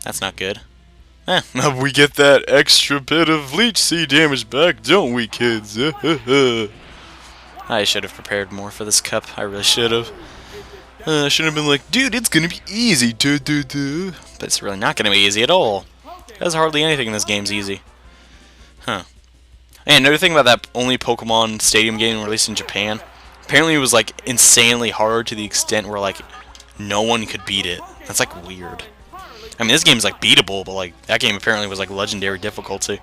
That's not good. We get that extra bit of Leech Seed damage back, don't we, kids? I should have prepared more for this cup. I really should have. I should have been like, dude, it's gonna be easy, But it's really not gonna be easy at all. There's hardly anything in this game's easy. Huh. And another thing about that only Pokemon Stadium game released in Japan, apparently it was like insanely hard to the extent where like no one could beat it. That's like weird. I mean, this game's like beatable, but like that game apparently was like legendary difficulty.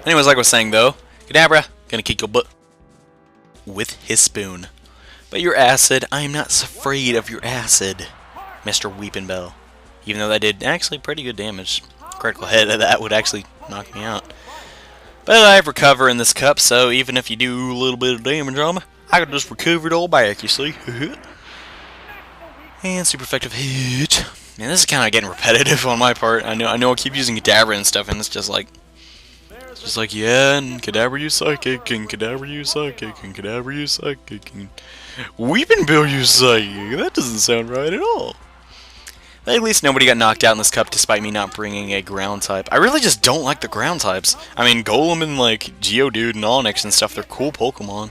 Anyways, like I was saying though, Kadabra gonna kick your butt with his spoon. But your acid, I am not afraid of your acid, Mr. Weepin' Bell. Even though that did actually pretty good damage. Critical hit of that would actually knock me out. But I recover in this cup, so even if you do a little bit of damage on me, I can just recover it all back, you see? And super effective hit. Man, this is kind of getting repetitive on my part. I know I keep using Kadabra and stuff, and it's just like, yeah, and Kadabra use Psychic, and Kadabra use Psychic, and Kadabra use Psychic, and Weepin' Bell use Psychic. That doesn't sound right at all. But at least nobody got knocked out in this cup despite me not bringing a ground type. I really just don't like the ground types. I mean, Golem and like Geodude and Onix and stuff, they're cool Pokemon.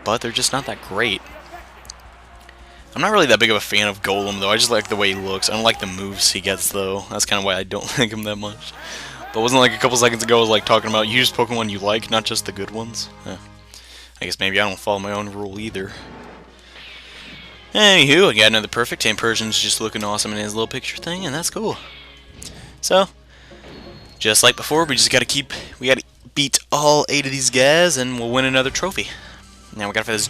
But they're just not that great. I'm not really that big of a fan of Golem though, I just like the way he looks. I don't like the moves he gets though. That's kind of why I don't like him that much. But wasn't like a couple seconds ago I was like talking about use Pokemon you like, not just the good ones? I guess maybe I don't follow my own rule either. Anywho, I got another perfect, and Persian's just looking awesome in his little picture thing, and that's cool. So, just like before, we gotta beat all 8 of these guys, and we'll win another trophy. Now we gotta fight this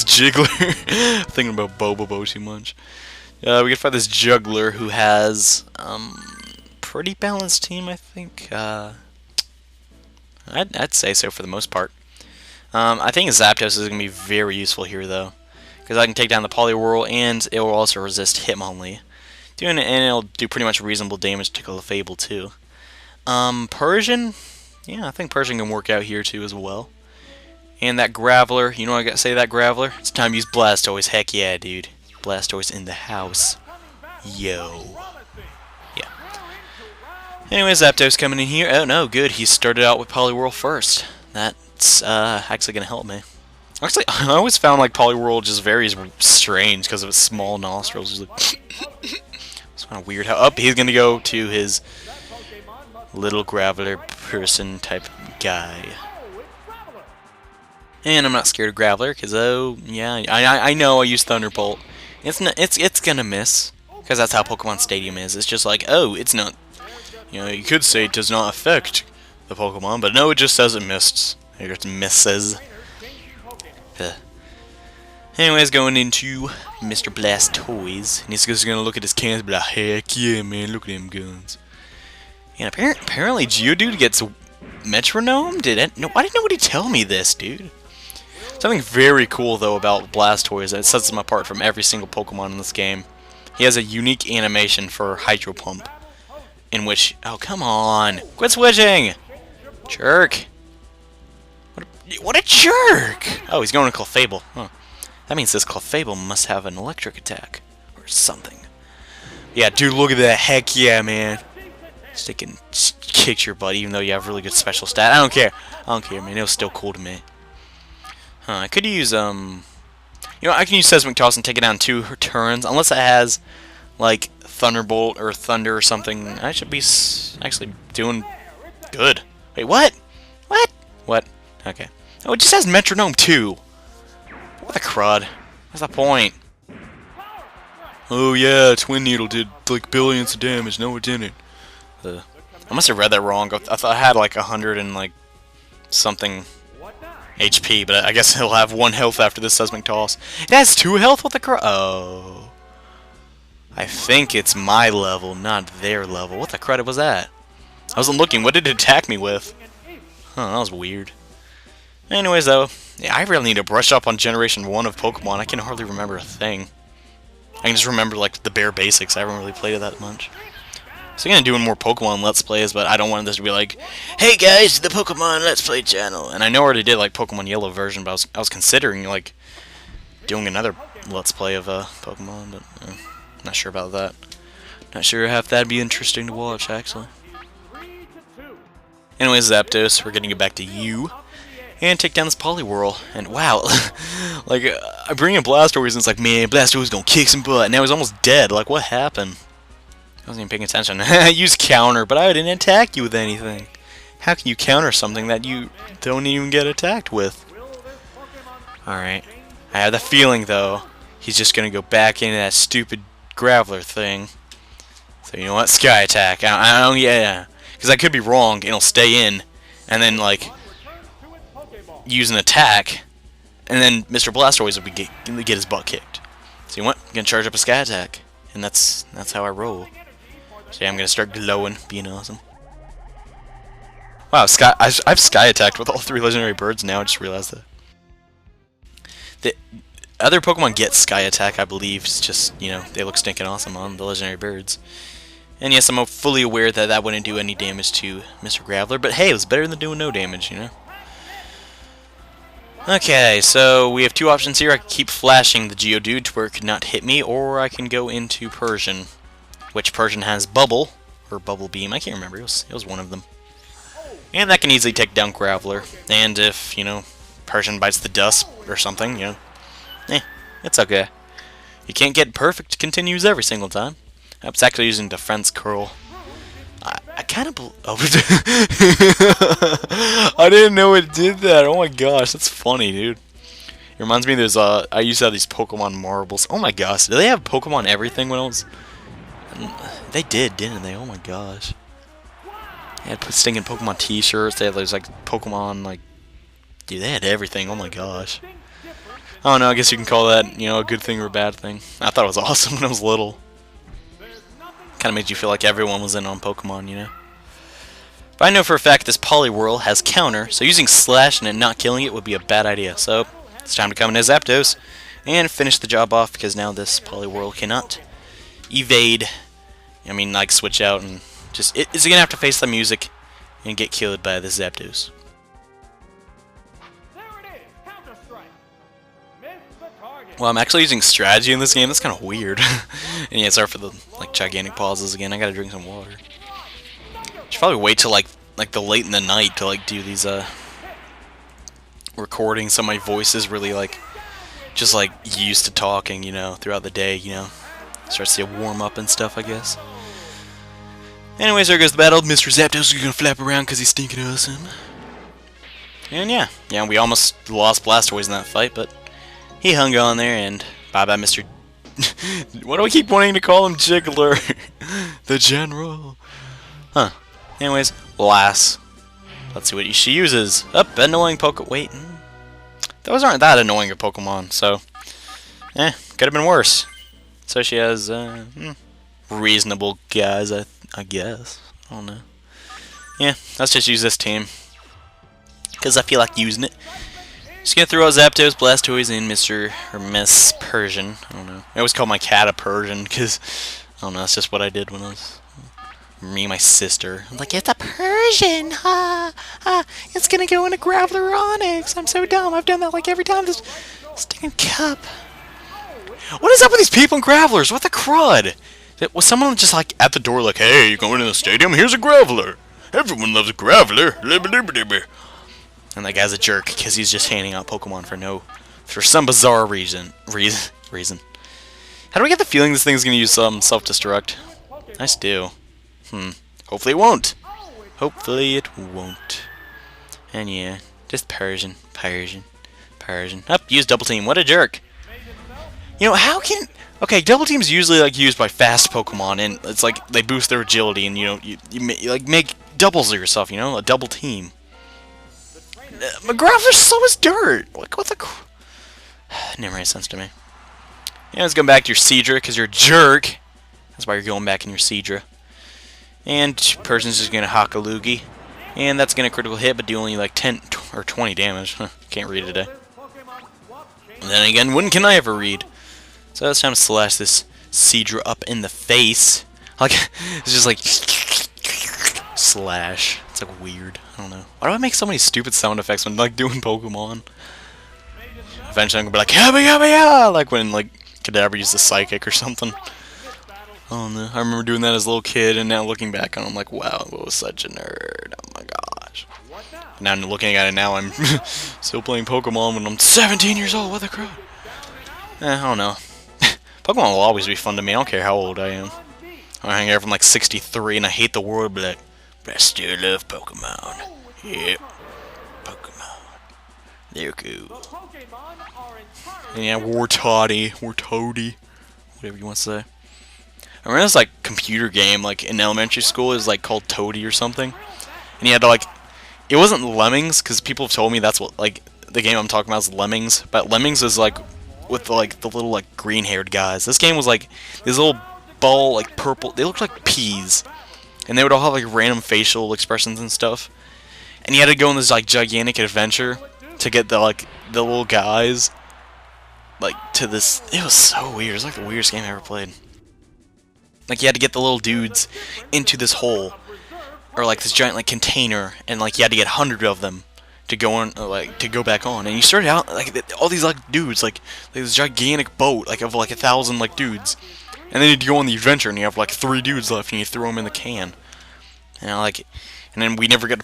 Juggler, thinking about Bobobo too much. We gotta fight this Juggler who has, pretty balanced team, I think. I'd say so for the most part. I think Zapdos is gonna be very useful here, though. Because I can take down the Poliwhirl, and it will also resist Hitmonlee. And it'll do pretty much reasonable damage to Clefable, too. Persian? Yeah, I think Persian can work out here, too, as well. And that Graveler, you know what I gotta say to that Graveler? It's time to use Blastoise, heck yeah, dude. Blastoise in the house. Yo. Yeah. Anyways, Zapdos coming in here. Oh, no, good. He started out with Poliwhirl first. That's actually gonna help me. Actually, I always found like Poliwhirl just very strange because of its small nostrils. It's kind of weird how he's gonna go to his little Graveler person type guy. And I'm not scared of Graveler because yeah, I know I use Thunderbolt. It's gonna miss because that's how Pokemon Stadium is. It's just like, oh, it's not. You know, you could say it does not affect the Pokemon, but no, it just says it missed. It just misses. Anyways, going into Mr. Blastoise, and he's just gonna look at his cans and be like, heck yeah, man, look at them guns. And apparently Geodude gets Metronome? No, why didn't nobody tell me this, dude? Something very cool, though, about Blastoise that sets him apart from every single Pokemon in this game. He has a unique animation for Hydro Pump, in which... Oh, come on! Quit switching! Jerk! What a jerk! Oh, he's going to Clefable. Huh. That means this Clefable must have an electric attack. Or something. Yeah, dude, look at that. Heck yeah, man. Sticking kicks your butt even though you have really good special stat. I don't care. I don't care, man. It was still cool to me. Huh, I could use, You know, I can use Seismic Toss and take it down 2 turns. Unless it has, like, Thunderbolt or Thunder or something. I should be actually doing good. Wait, what? What? What? Okay. Oh, it just has Metronome too. What the crud? What's the point? Oh yeah, Twin Needle did like billions of damage. No, it didn't. I must have read that wrong. I thought I had like 100 and like something HP, but I guess he'll have 1 health after this Seismic Toss. It has 2 health with the crud. Oh. I think it's my level, not their level. What the crud was that? I wasn't looking. What did it attack me with? Huh, that was weird. Anyways, though, yeah, I really need to brush up on Generation 1 of Pokemon. I can hardly remember a thing. I can just remember, like, the bare basics. I haven't really played it that much. So I'm going to do more Pokemon Let's Plays, but I don't want this to be like, hey guys, the Pokemon Let's Play channel. And I know I already did, like, Pokemon Yellow version, but I was considering, like, doing another Let's Play of Pokemon, but not sure about that. Not sure if that'd be interesting to watch, actually. Anyways, Zapdos, we're gonna get back to you and take down this Poliwhirl. And wow, like I bring in Blastoise and it's like, man, Blastoise gonna kick some butt. Now he's almost dead. Like, what happened? I wasn't even paying attention. I used counter, but I didn't attack you with anything. How can you counter something that you don't even get attacked with? Alright. I have the feeling, though, he's just gonna go back into that stupid Graveler thing. So, you know what? Sky Attack. I don't, yeah. Because I could be wrong, and it'll stay in, and then, like, use an attack, and then Mr. Blastoise will get his butt kicked. So, you know what? I'm gonna charge up a Sky Attack. And that's how I roll. So yeah, I'm gonna start glowing, being awesome. Wow, I've Sky Attacked with all 3 legendary birds now, I just realized that. The other Pokemon get Sky Attack, I believe, it's just, you know, they look stinking awesome on the legendary birds. And yes, I'm fully aware that that wouldn't do any damage to Mr. Graveler, but hey, it was better than doing no damage, you know? Okay, so we have 2 options here. I can keep flashing the Geodude to where it could not hit me, or I can go into Persian. Which Persian has Bubble, or Bubble Beam, I can't remember, it was one of them. And that can easily take down Graveler. And if, you know, Persian bites the dust or something, you know, it's okay. You can't get perfect continues every single time. I was actually using Defense Curl. I kind of I didn't know it did that. Oh my gosh, that's funny, dude. It reminds me there's I used to have these Pokemon marbles. Oh my gosh, do they have Pokemon everything when I was... They did, didn't they? Oh my gosh. They had stinking Pokemon t-shirts. They had those like Pokemon, like... Dude, they had everything. Oh my gosh. I don't know, I guess you can call that, you know, a good thing or a bad thing. I thought it was awesome when I was little. Kind of made you feel like everyone was in on Pokemon, you know? But I know for a fact this Poliwhirl has counter, so using Slash and it not killing it would be a bad idea. So, it's time to come into Zapdos and finish the job off, because now this Poliwhirl cannot evade, I mean, like, switch out and just... It's gonna have to face the music and get killed by this Zapdos. Well, I'm actually using strategy in this game. That's kind of weird. And yeah, sorry for the like gigantic pauses again. I gotta drink some water. Should probably wait till like the late in the night to like do these recordings, so my voice is really like just like used to talking, you know, throughout the day, you know. Starts to warm up and stuff, I guess. Anyways, there goes the battle. Mr. Zapdos is gonna flap around because he's stinking awesome. And yeah, we almost lost Blastoise in that fight, but he hung on there, and bye-bye, Mr. Why do I keep wanting to call him Juggler? The General. Huh. Anyways, Lass. Let's see what she uses. Annoying Pokemon. Wait. Those aren't that annoying a Pokemon, so... could have been worse. So she has, reasonable guys, I guess. I don't know. Yeah, let's just use this team. Because I feel like using it. Just gonna throw out Zapdos, Blastoise, and Miss Persian. I don't know. I always call my cat a Persian because I don't know. That's just what I did when I was me and my sister. I'm like, it's a Persian, it's gonna go into Graveler Onyx. I'm so dumb. I've done that like every time this stinking cup. What is up with these people in Gravelers? What the crud? Was someone just like at the door like, hey, you going to the stadium? Here's a Graveler. Everyone loves a Graveler. And that guy's a jerk because he's just handing out Pokemon for some bizarre reason. How do I get the feeling this thing's gonna use some self-destruct? I just do. Hopefully it won't. Hopefully it won't. And yeah, just Persian. Up, use Double Team. What a jerk. You know, how can... Okay, Double Team's usually like used by fast Pokemon, and it's like they boost their agility, and you know, you like make doubles of yourself, you know, a Double Team. McGrath's slow as dirt. Like, what the... Never made sense to me. Yeah, let's go back to your Seadra, because you're a jerk. That's why you're going back in your Seadra. And Persian's just going to Hakalugi. And that's going to critical hit, but do only like 10 or 20 damage. Can't read it today. And then again, when can I ever read? So it's time to slash this Seadra up in the face. Like, it's just like... Slash. It's like weird. I don't know. Why do I make so many stupid sound effects when like doing Pokemon? eventually I'm gonna be like, yabba yabba ya! Like when like Kadabra used the psychic or something. Oh no, I remember doing that as a little kid, and now looking back on it, I'm like, wow, I was such a nerd. Oh my gosh. Now looking at it now, I'm still playing Pokemon when I'm 17 years old. What the crap? I don't know. Pokemon will always be fun to me. I don't care how old I am. I'm hanging out from like 63 and I hate the world, but I still love Pokemon. Yep. Pokemon. They're cool. And yeah, Wartoady, whatever you want to say. I remember this like computer game like in elementary school. It was like called Toady or something. And you had to like, it wasn't Lemmings, because people have told me that's what like the game I'm talking about is Lemmings. But Lemmings is like with like the little like green-haired guys. This game was like these little ball like purple. They looked like peas, and they would all have like random facial expressions and stuff. And you had to go on this like gigantic adventure to get the like the little guys like to this. It was so weird. It was like the weirdest game I ever played. Like you had to get the little dudes into this hole or like this giant like container, and like you had to get 100 of them to go on, like to go back on. And you started out like all these like dudes, like this gigantic boat, like of like 1,000 like dudes, and then you go on the adventure, and you have like 3 dudes left, and you throw them in the can. And like, and then we never got.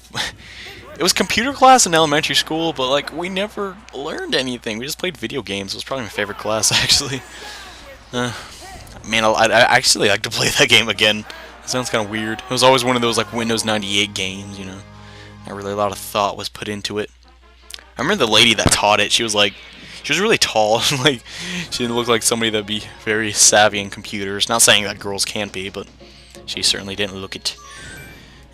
It was computer class in elementary school, but like we never learned anything. We just played video games. It was probably my favorite class actually. Man, I'd actually like to play that game again. It sounds kind of weird. It was always one of those like Windows 98 games, you know. Not really a lot of thought was put into it. I remember the lady that taught it. She was really tall. Like she didn't look like somebody that'd be very savvy in computers. Not saying that girls can't be, but she certainly didn't look it.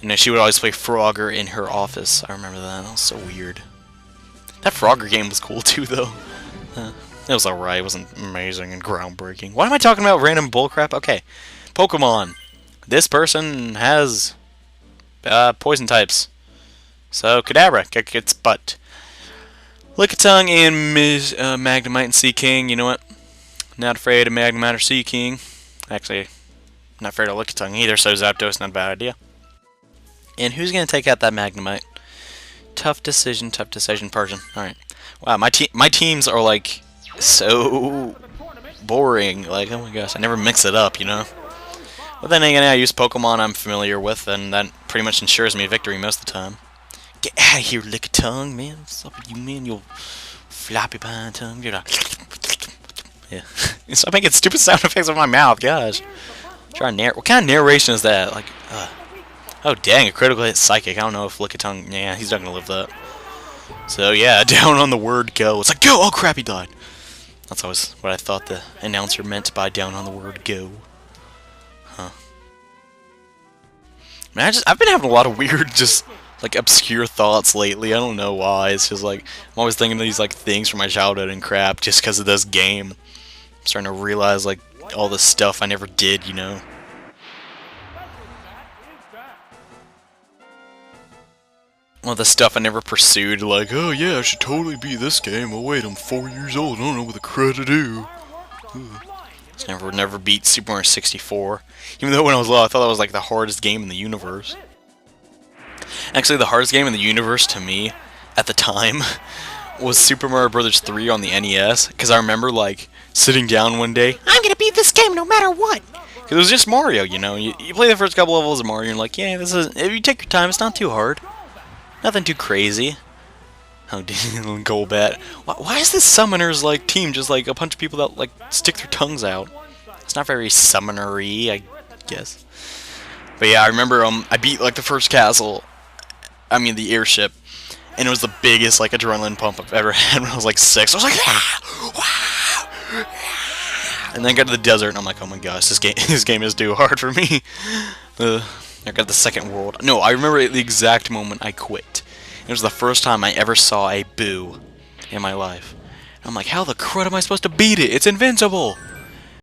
You know, she would always play Frogger in her office. I remember that. That was so weird. That Frogger game was cool too, though. It was alright. It wasn't amazing and groundbreaking. Why am I talking about random bullcrap? Okay, Pokemon. This person has poison types. So, Kadabra, kick its butt. Lickitung and Magnemite and Seaking. You know what? Not afraid of Magnemite or Seaking. Actually, not afraid of Lickitung either, so Zapdos, not a bad idea. And who's going to take out that Magnemite? Tough decision, Persian. Alright. Wow, my teams are like so boring. Like, oh my gosh, I never mix it up, you know? But then again, I use Pokemon I'm familiar with, and that pretty much ensures me victory most of the time. Get out of here, Lickitung, man. What's up with you, man? You floppy pine tongue. You're like, yeah. Stop making stupid sound effects with my mouth, gosh. Try to narrate. What kind of narration is that? Like, oh dang, a critical hit psychic. I don't know if Lickitung. Yeah, he's not gonna live that. So yeah, down on the word go. It's like go. Oh crap, he died. That's always what I thought the announcer meant by down on the word go. Huh. Man, I've been having a lot of weird, just like obscure thoughts lately. I don't know why. It's just like I'm always thinking of these like things from my childhood and crap just because of this game. I'm starting to realize like all this stuff I never did, you know. All the stuff I never pursued, like, oh yeah, I should totally beat this game. Oh wait, I'm 4 years old. I don't know what the crud to do. Just never beat Super Mario 64. Even though when I was little, I thought that was like the hardest game in the universe. Actually, the hardest game in the universe to me at the time was Super Mario Bros. 3 on the NES. Because I remember like sitting down one day, I'm gonna beat this game no matter what. Because it was just Mario, you know. You play the first couple levels of Mario, and you're like, yeah, this is. If you take your time, it's not too hard. Nothing too crazy. Oh, Golbat. Why is this summoner's like team just like a bunch of people that like stick their tongues out? It's not very summonery, I guess. But yeah, I remember I beat like the first castle. I mean the airship, and it was the biggest like adrenaline pump I've ever had when I was like 6. I was like, ah! And then I got to the desert, and I'm like, oh my gosh, this game is too hard for me. I got the second world. No, I remember at the exact moment I quit. It was the first time I ever saw a boo in my life. And I'm like, how the crud am I supposed to beat it? It's invincible!